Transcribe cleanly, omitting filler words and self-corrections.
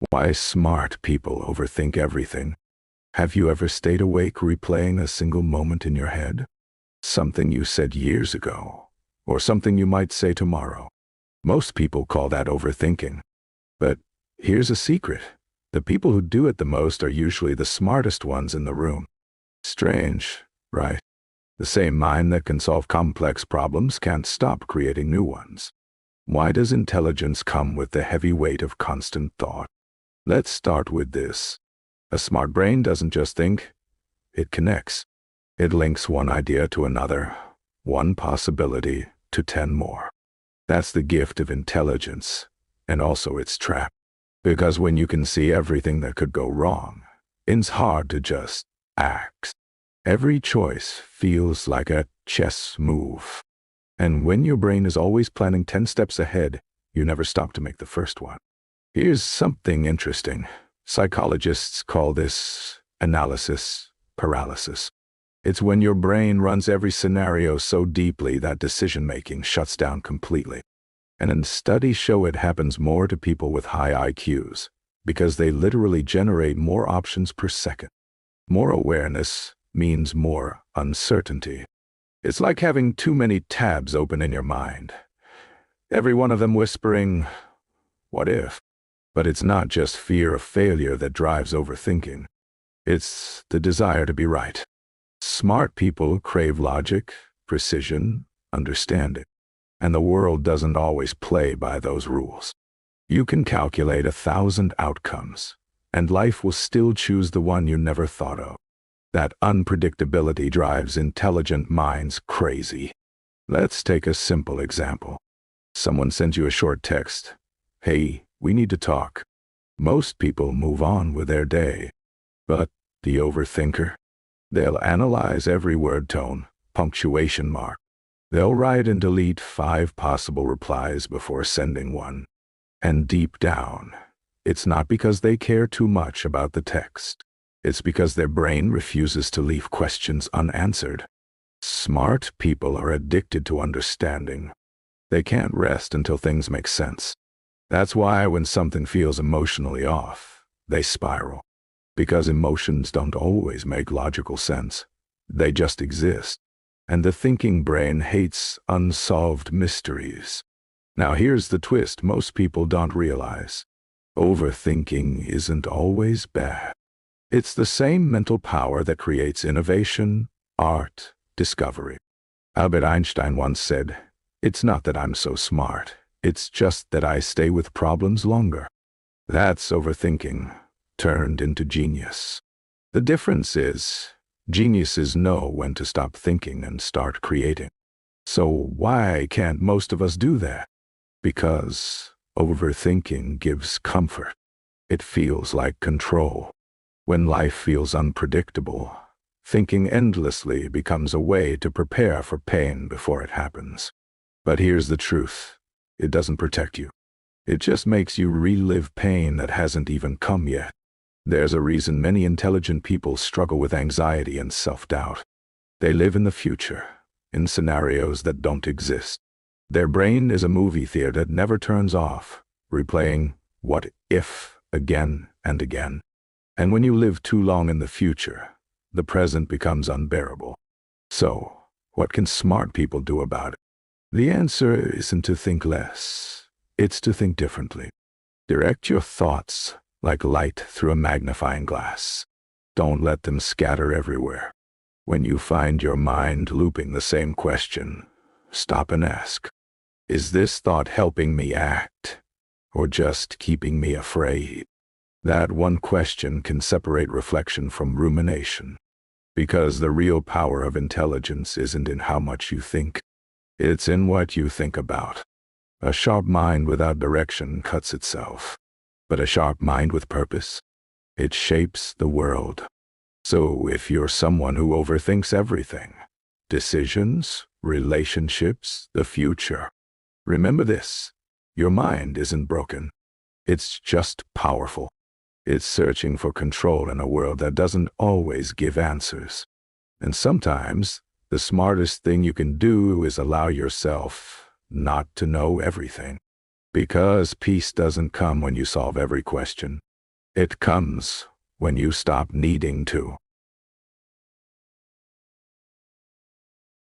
Why smart people overthink everything. Have you ever stayed awake replaying a single moment in your head? Something you said years ago, or something you might say tomorrow. Most people call that overthinking. But here's a secret. The people who do it the most are usually the smartest ones in the room. Strange, right? The same mind that can solve complex problems can't stop creating new ones. Why does intelligence come with the heavy weight of constant thought? Let's start with this. A smart brain doesn't just think, it connects. It links one idea to another, one possibility to 10 more. That's the gift of intelligence, and also its trap. Because when you can see everything that could go wrong, it's hard to just act. Every choice feels like a chess move. And when your brain is always planning 10 steps ahead, you never stop to make the first one. Here's something interesting. Psychologists call this analysis paralysis. It's when your brain runs every scenario so deeply that decision-making shuts down completely. And studies show it happens more to people with high IQs, because they literally generate more options per second. More awareness means more uncertainty. It's like having too many tabs open in your mind. Every one of them whispering, what if? But it's not just fear of failure that drives overthinking. It's the desire to be right. Smart people crave logic, precision, understanding. And the world doesn't always play by those rules. You can calculate 1,000 outcomes, and life will still choose the one you never thought of. That unpredictability drives intelligent minds crazy. Let's take a simple example. Someone sends you a short text. Hey, we need to talk. Most people move on with their day. But the overthinker? They'll analyze every word tone, punctuation mark. They'll write and delete 5 possible replies before sending one. And deep down, it's not because they care too much about the text. It's because their brain refuses to leave questions unanswered. Smart people are addicted to understanding. They can't rest until things make sense. That's why when something feels emotionally off, they spiral. Because emotions don't always make logical sense. They just exist. And the thinking brain hates unsolved mysteries. Now here's the twist most people don't realize. Overthinking isn't always bad. It's the same mental power that creates innovation, art, discovery. Albert Einstein once said, "It's not that I'm so smart. It's just that I stay with problems longer." That's overthinking, turned into genius. The difference is, geniuses know when to stop thinking and start creating. So why can't most of us do that? Because overthinking gives comfort. It feels like control. When life feels unpredictable, thinking endlessly becomes a way to prepare for pain before it happens. But here's the truth. It doesn't protect you. It just makes you relive pain that hasn't even come yet. There's a reason many intelligent people struggle with anxiety and self-doubt. They live in the future, in scenarios that don't exist. Their brain is a movie theater that never turns off, replaying what if again and again. And when you live too long in the future, the present becomes unbearable. So, what can smart people do about it? The answer isn't to think less. It's to think differently. Direct your thoughts like light through a magnifying glass. Don't let them scatter everywhere. When you find your mind looping the same question, stop and ask, is this thought helping me act, or just keeping me afraid? That one question can separate reflection from rumination. Because the real power of intelligence isn't in how much you think. It's in what you think about. A sharp mind without direction cuts itself. But a sharp mind with purpose, it shapes the world. So if you're someone who overthinks everything, decisions, relationships, the future, remember this, your mind isn't broken. It's just powerful. It's searching for control in a world that doesn't always give answers. And sometimes, the smartest thing you can do is allow yourself not to know everything. Because peace doesn't come when you solve every question. It comes when you stop needing to.